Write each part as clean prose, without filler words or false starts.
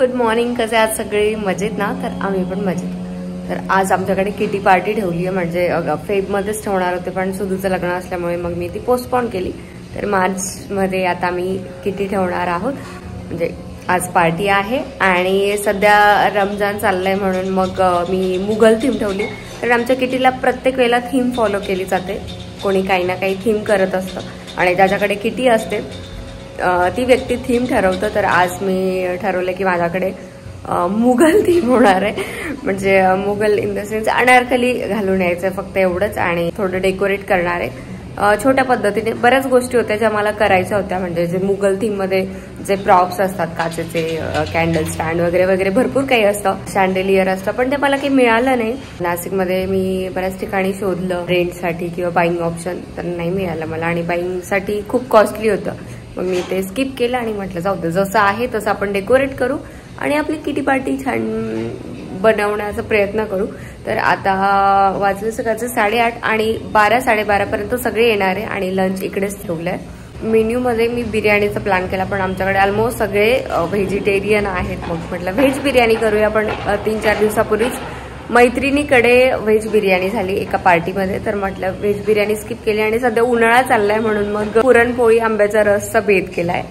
Good morning. कसे आज सगळे मजेत ना? तर आम्ही पण मजेत. तर आज आमच्याकडे किटी पार्टी ठेवली आहे, म्हणजे फेबमध्येच ठेवणार होते पण सुधूचं लग्न असल्यामुळे मग मी ती पोस्टपोन केली. तर मार्चमध्ये आता मी किटी ठेवणार आहोत, म्हणजे आज पार्टी आहे. आणि सध्या रमजान चाललंय म्हणून मग मी मुघल थीम ठेवली. तर आमच्या किटीला प्रत्येक वेळेला थीम फॉलो केली जाते, कोणी काही ना काही थीम करत असतं आणि ज्याच्याकडे किटी असते ती व्यक्ती थीम ठरवतं. तर आज मी ठरवलं की माझ्याकडे मुघल थीम होणार आहे, म्हणजे Mughal in the sense Anarkali घालून यायचं फक्त एवढंच, आणि थोडं डेकोरेट करणार आहे छोट्या पद्धतीने. बऱ्याच गोष्टी होत्या ज्या मला करायच्या होत्या, म्हणजे जे मुघल थीम मध्ये जे प्रॉप्स असतात, काचेचे कॅन्डल स्टँड वगैरे वगैरे भरपूर काही असतं, शॅन्डेलियर असतं, पण ते मला काही मिळालं नाही. नाशिकमध्ये मी बऱ्याच ठिकाणी शोधलं रेंटसाठी किंवा बाईंग ऑप्शन, तर नाही मिळालं मला, आणि बाईंगसाठी खूप कॉस्टली होतं. मग मी ते स्किप केलं आणि म्हटलं जाऊ दे, जसं आहे तसं आपण डेकोरेट करू आणि आपली किटी पार्टी छान बनवण्याचा प्रयत्न करू. तर आता वाजले सकाळचे 8:30 आणि 12-12:30 पर्यंत सगळे येणार आहे आणि लंच इकडेच ठेवलंय. मेन्यूमध्ये मी बिर्याणीचा प्लॅन केला, पण आमच्याकडे ऑलमोस्ट सगळे व्हेजिटेरियन आहेत. मग म्हटलं व्हेज बिर्याणी करूया. पण 3-4 दिवसापूर्वीच मैत्रिणीकडे व्हेज बिर्याणी झाली एका पार्टीमध्ये, तर म्हटलं व्हेज बिर्याणी स्किप केली. आणि सध्या उन्हाळा चाललाय म्हणून मग पुरणपोळी आंब्याचा रसचा बेत केलाय.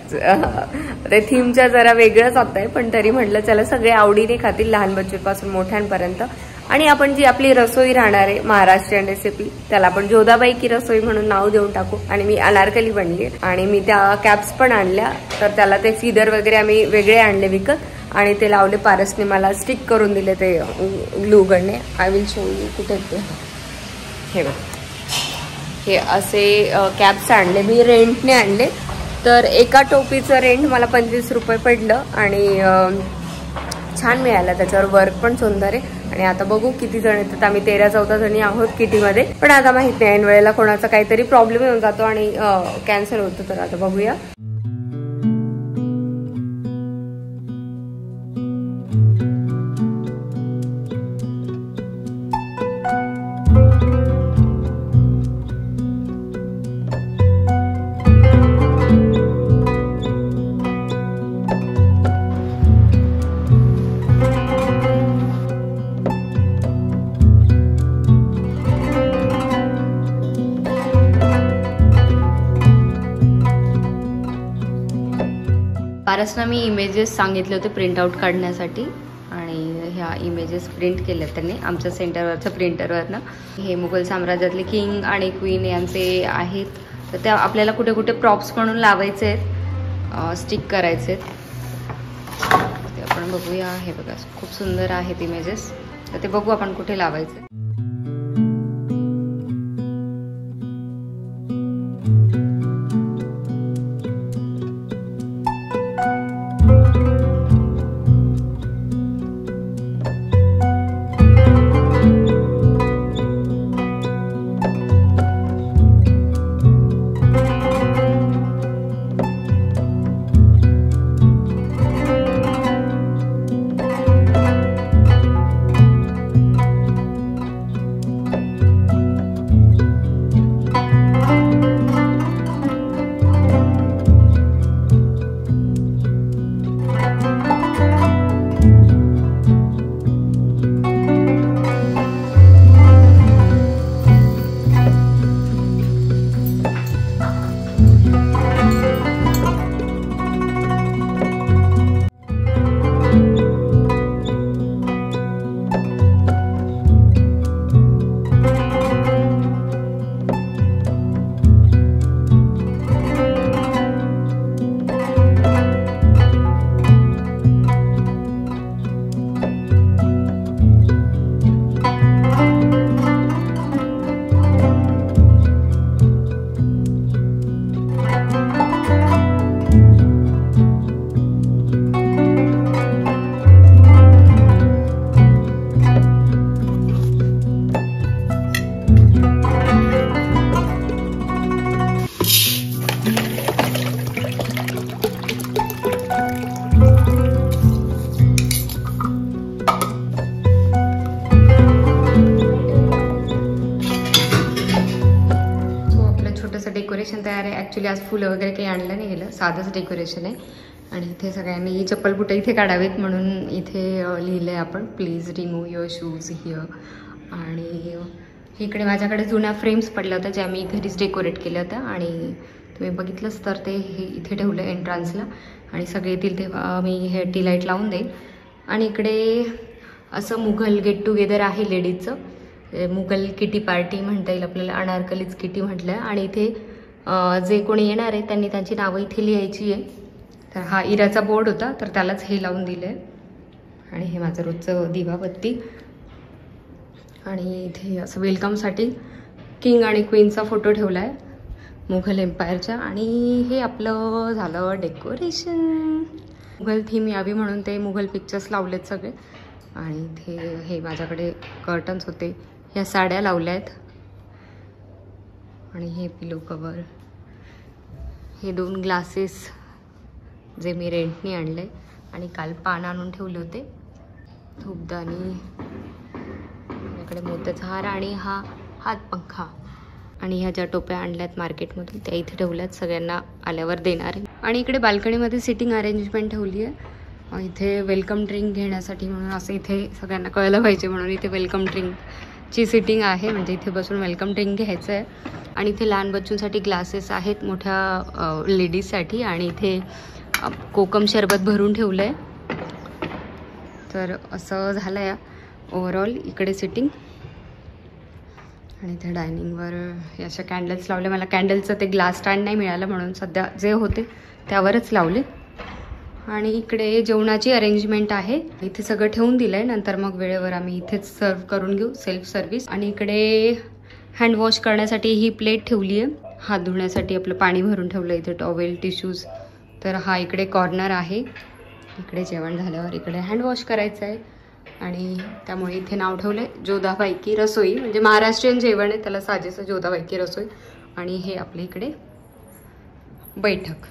ते थीमच्या जरा वेगळंच आहे, पण तरी म्हटलं चला सगळे आवडीने खातील, लहान बच्चूपासून मोठ्यांपर्यंत. आणि आपण जी आपली रसोई राहणार आहे महाराष्ट्रीयन रेसिपी, त्याला आपण जोधाबाई की रसोई म्हणून नाव देऊन टाकू. आणि मी अनारकली बनली आणि मी त्या कॅप्स पण आणल्या, तर त्याला ते फिदर वगैरे आम्ही वेगळे आणले विकत आणि ते लावले. पारसने मला स्टिक करून दिले ते ग्लू गनने. आय विल शो यू कुठे ते. हे बघ, हे असे कॅप्स आणले मी, रेंटने आणले. तर एका टोपीचं रेंट मला 25 रुपये पडलं आणि छान मिळालं, त्याच्यावर वर्क पण सुंदर आहे. आणि आता बघू किती जण येतात. आम्ही 13-14 जणी आहोत किटीमध्ये, पण आता माहित नाही ऐन वेळेला कोणाचा काहीतरी प्रॉब्लेम येऊन जातो आणि कॅन्सल होतो. तर आता बघूया. पारसना मी इमेजेस सांगितले होते प्रिंट आउट काढण्यासाठी, आणि ह्या इमेजेस प्रिंट केल्या त्यांनी आमच्या सेंटरवरच्या प्रिंटरवरनं. हे मुघल साम्राज्यातले किंग आणि क्वीन यांचे आहेत, तर त्या आपल्याला कुठे कुठे प्रॉप्स म्हणून लावायचे आहेत, स्टिक करायचे आहेत. ते आपण बघूया. हे बघा खूप सुंदर आहेत इमेजेस, तर ते बघू आपण कुठे लावायचे. डेकोरेशन तयार आहे. ॲक्च्युली आज फुलं वगैरे काही आणलं नाही गेलं, साधंच डेकोरेशन आहे. आणि इथे सगळ्यांनी चप्पल बुटं इथे काढावेत म्हणून इथे लिहिलंय आपण please remove your shoes here. आणि इकडे माझ्याकडे जुन्या फ्रेम्स पडल्या होत्या ज्या मी घरीच डेकोरेट केल्या होत्या आणि तुम्ही बघितलंच तर ते हे इथे ठेवलं एंट्रान्सला आणि सगळे येतील तेव्हा मी हे टी लाईट लावून देईन। आणि इकडे असं मुघल गेट टुगेदर आहे लेडीजचं, मुघल किटी पार्टी म्हणता येईल आपल्याला, अनारकलीच किटी म्हटलं आहे। आणि इथे जे कोणी येणार आहे त्यांनी त्यांची नावं इथे लिहायची आहे। तर हा इराचा बोर्ड होता तर त्यालाच हे लावून दिलं आहे। आणि हे माझं रोजचं दिवाबत्ती। आणि इथे असं वेलकमसाठी किंग आणि क्वीनचा फोटो ठेवला आहे मुघल एम्पायरच्या। आणि हे आपलं झालं डेकोरेशन, मुघल थीम यावी म्हणून ते मुघल पिक्चर्स लावलेत सगळे। आणि इथे हे माझ्याकडे कर्टन्स होते, ह्या साड्या लावल्या आहेत आणि हे पिलो कवर, हे 2 ग्लासेस जे मी रेंटनी आणले आणि काल पान आणून ठेवले होते, धूपदाणी, इकडे मोत्याचा हार आणि हा हातपंखा। आणि ह्या ज्या टोप्या आणल्यात मार्केटमधून त्या इथे ठेवल्यात, सगळ्यांना आल्यावर देणार आहे। आणि इकडे बाल्कनीमध्ये सिटिंग अरेंजमेंट ठेवली आहे, इथे वेलकम ड्रिंक घेण्यासाठी म्हणून, असं इथे सगळ्यांना कळलं पाहिजे म्हणून इथे वेलकम ड्रिंकची सिटिंग आहे, म्हणजे इथे बसून वेलकम ड्रिंक घ्यायचं आहे। आणि इथे लहान बच्चूंसाठी ग्लासेस आहेत मोठ्या लेडीजसाठी आणि इथे कोकम शरबत भरून ठेवलं आहे। तर असं झालं आहे ओव्हरऑल इकडे सिटिंग। आणि इथे डायनिंगवर हे अशा कॅन्डल्स लावले, मला कॅन्डलचं ते ग्लास स्टँड नाही मिळालं म्हणून सध्या जे होते त्यावरच लावले। आणि इकडे जेवणाची अरेंजमेंट आहे, इथे सगळं ठेवून दिलं आहे, नंतर मग वेळेवर आम्ही इथेच सर्व करून घेऊ, सेल्फ सर्व्हिस। आणि इकडे हँड वॉश करण्यासाठी ही प्लेट ठेवली आहे, हात धुण्यासाठी आपलं पाणी भरून ठेवलं इथे, टॉवेल टिश्यूज। तर हा इकडे कॉर्नर आहे, इकडे जेवण झाल्यावर इकडे हँड वॉश करायचं आहे आणि त्यामुळे इथे नाव ठेवलंय जोधाबाई की रसोई, म्हणजे महाराष्ट्रीयन जेवण आहे त्याला साजेसं जोधाबाई की रसोई। आणि हे आपल्या इकडे बैठक।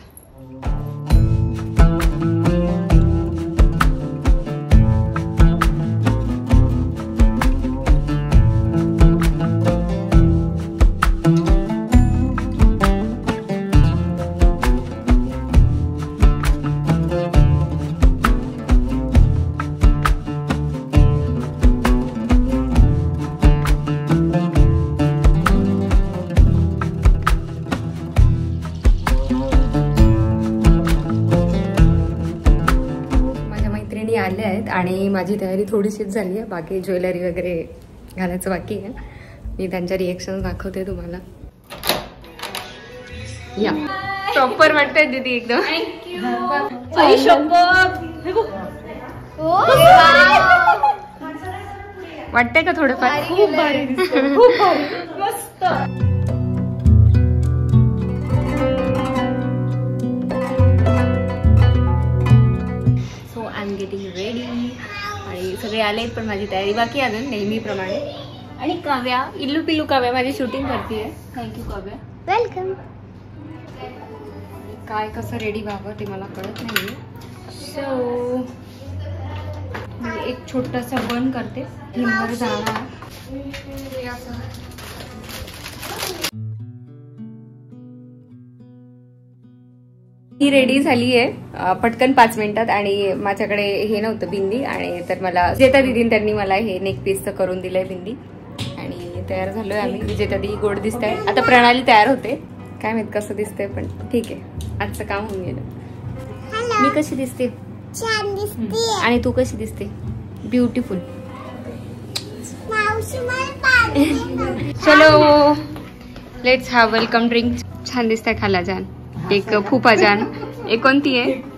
आले आहेत आणि माझी तयारी थोडीशीच झाली आहे, बाकी ज्वेलरी वगैरे घालायचं बाकी आहे। मी त्यांच्या रिएक्शन दाखवते तुम्हाला। या प्रॉपर वाटतंय दीदी एकदम, वाटतंय का थोडंफार? खूप भारी दिसतंय, खूप भारी, मस्त। गेटिंग रेडी आणि सगळे आले पण माझी तयारी बाकी अजून नेहमीप्रमाणे। आणि काव्या, इल्लू पिल्लू काव्या माझी शूटिंग करते। Thank you Kavya, welcome. काय कसं रेडी व्हावं ते मला कळत नाही, सो मी एक छोटासा बन करते, हिमवर जाणार। ही रेडी झाली आहे पटकन 5 मिनिटात। आणि माझ्याकडे हे नव्हतं बिंदी, आणि तर मला विजेता दिदीने त्यांनी मला हे नेक पीसचं करून दिलंय बिंदी आणि तयार झालोय आम्ही। विजेता दिदी गोड दिसत आहे, आता प्रणाली तयार होते, काय माहित कसं दिसतंय पण ठीक आहे, आजचं काम होऊन गेलं। मी कशी दिसते? छान दिसते। आणि तू कशी दिसते? ब्युटिफुल। चलो लेट्स हॅव वेलकम ड्रिंक। छान दिसतंय खाला जान, एक फुफा जान, एक कोणती आहे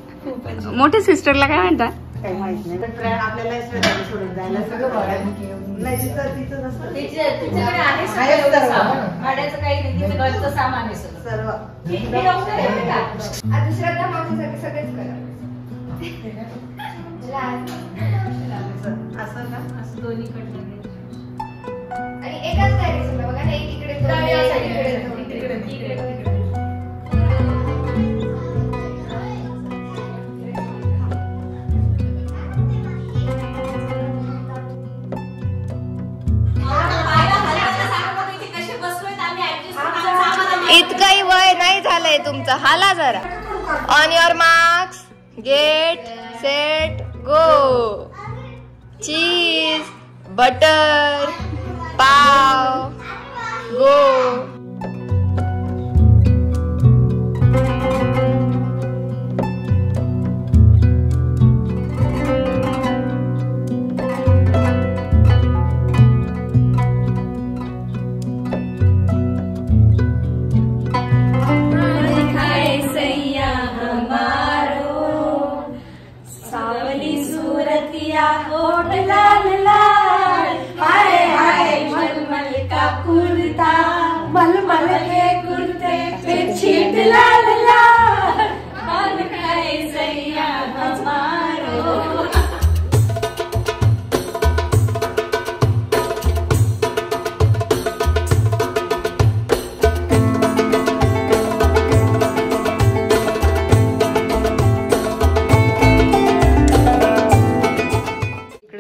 मोठ्या सिस्टरला काय म्हणतात? इतकंही वय नाही झालंय तुमचं, हाला जरा। On your marks get set go. Cheese butter पाव गो.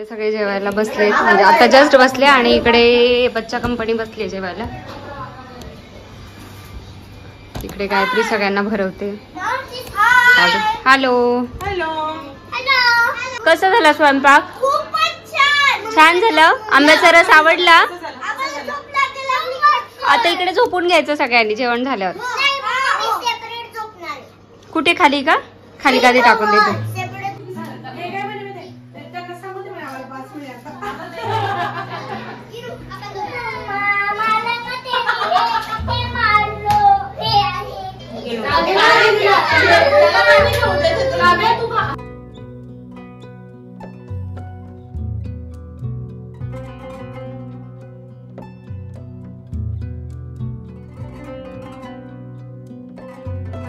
सगळे जेवायला बसले, म्हणजे आता जस्ट बसले आणि इकडे बच्चा कंपनी बसली जेवायला. इकडे गायत्री सगळ्यांना भरवते. Hello hello. कसं झालं स्वयंपाक? छान झालं. आंब्याचा रस आवडला. आता इकडे झोपून घ्यायचं सगळ्यांनी जेवण झाल्यावर. कुठे खाली का? खाली गादी टाकून देतो.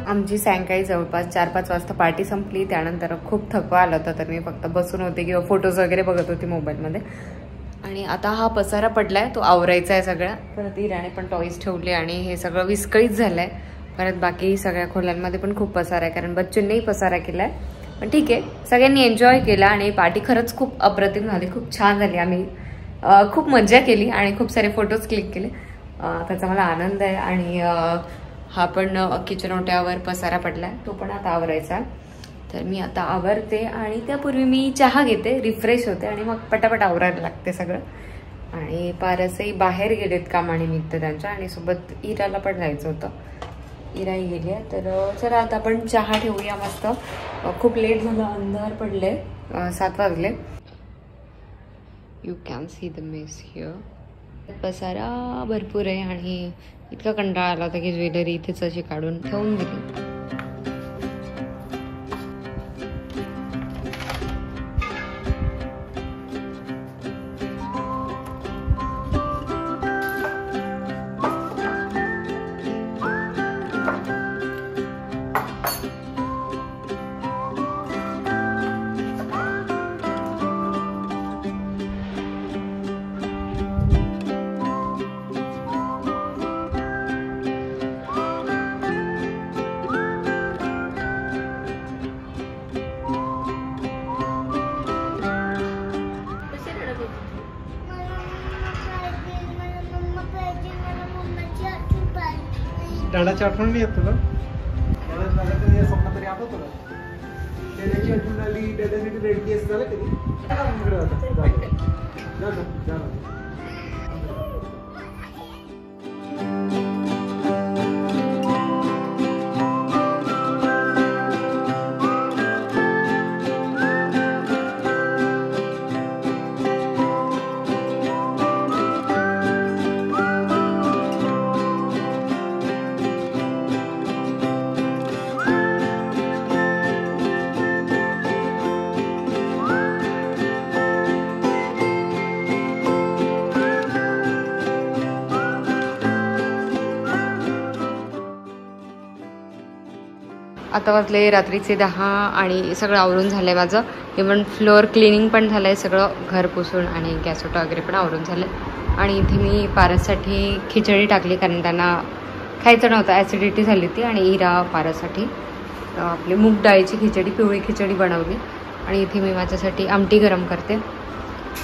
आमची सायंकाळी जवळपास 4-5 वाजता पार्टी संपली. त्यानंतर खूप थकवा आला होता, तर मी फक्त बसून होते किंवा फोटोज वगैरे बघत होती मोबाईलमध्ये. आणि आता हा पसारा पडलाय, तो आवरायचा आहे सगळा. परत इराने पण टॉईज ठेवले आणि हे सगळं विस्कळीत झालंय. परत बाकी सगळ्या खोल्यांमध्ये पण खूप पसारा आहे, कारण बच्चूंनीही पसारा केलाय. पण ठीक आहे, सगळ्यांनी एन्जॉय केला आणि पार्टी खरंच खूप अप्रतिम झाली, खूप छान झाली. आम्ही खूप मजा केली आणि खूप सारे फोटोज क्लिक केले. त्याचा मला आनंद आहे. आणि हा पण किचन ओट्यावर पसारा पडलाय, तो पण आता आवरायचा. तर मी आता आवरते आणि त्यापूर्वी मी चहा घेते, रिफ्रेश होते आणि मग पटापट आवरायला लागते सगळं. आणि पारसही बाहेर गेलेत कामानिमित्त त्यांच्या, आणि सोबत इराला पण जायचं होतं. इराही गेली आहे. तर चला आता आपण चहा ठेवूया मस्त. खूप लेट झालं, अंधार पडले, 7 वाजले. You can see the mess here. पसारा भरपूर आहे आणि इतका कंटाळा आला होता की ज्वेलरी इथेच अशी काढून ठेवून दिली. दादाची आठवण नाही येत तुला? दादा स्वप्न तरी आठवतो का? दादाची आठवण आली, दादासाठी रेड केस झालं कधी? आता वाजले रात्रीचे 10 आणि सगळं आवरून झालंय माझं. इव्हन फ्लोअर क्लिनिंग पण झालंय, सगळं घर पुसून आणि गॅस ओटा वगैरे पण आवरून झालं. आणि इथे मी पारससाठी खिचडी टाकली, कारण त्यांना खायचं नव्हतं, ॲसिडिटी झाली होती. आणि इरा पारससाठी आपली मूग डाळीची खिचडी, पिवळी खिचडी बनवली. आणि इथे मी माझ्यासाठी आमटी गरम करते.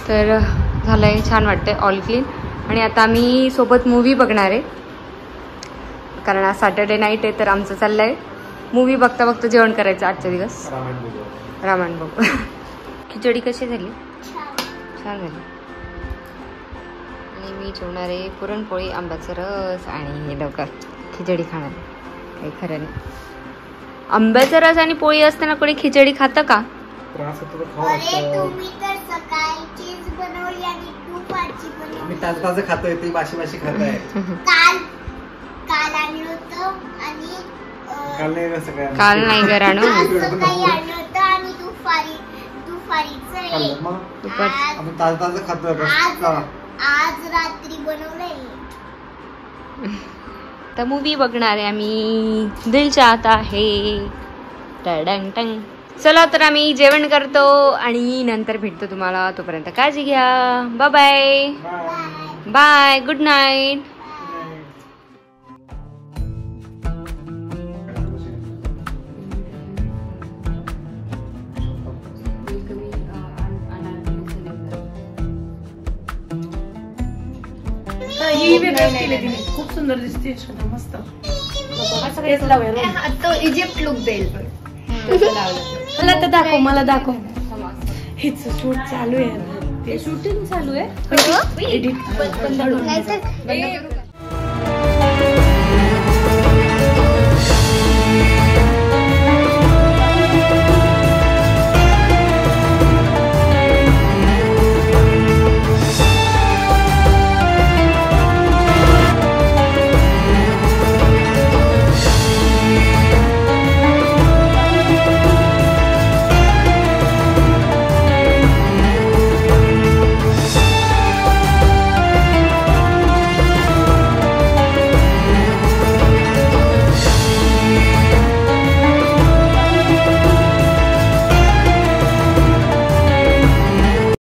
तर झालं आहे, छान वाटतंय, ऑल क्लीन. आणि आता आम्ही सोबत मूव्ही बघणार आहे, कारण आज सॅटर्डे नाईट आहे. तर आमचं चाललं आहे मूवी बघता बघता जेवण करायचं आजचा दिवस. रामायण बघू. रामायण बघू. खिचडी कशी झाली? छान झाली. आणि मी जेवणार आहे पुरणपोळी, आंब्याचा रस आणि हे लवकर खिचडी खाणार. काही खरं नाही. आंब्याचा रस आणि पोळी असताना कोणी खिचडी खातं का? मी ताजं खातोय, ते बाशी खाताय. काल नाही घराणू. आपण ताजं खातोय. आज रात्री बनवलंय. तर मूवी बघणार आहे आम्ही. दिल चाहता है. टंग टंग. चला तर आम्ही जेवण करतो आणि नंतर भेटतो तुम्हाला. तोपर्यंत काळजी घ्या. Bye bye. Bye. Good night. खूप सुंदर दिसते. मस्त. तो इजिप्त लुक देईल. मला दाखव. हेच शूट चालू आहे. ते शूटिंग चालू आहे. एडिट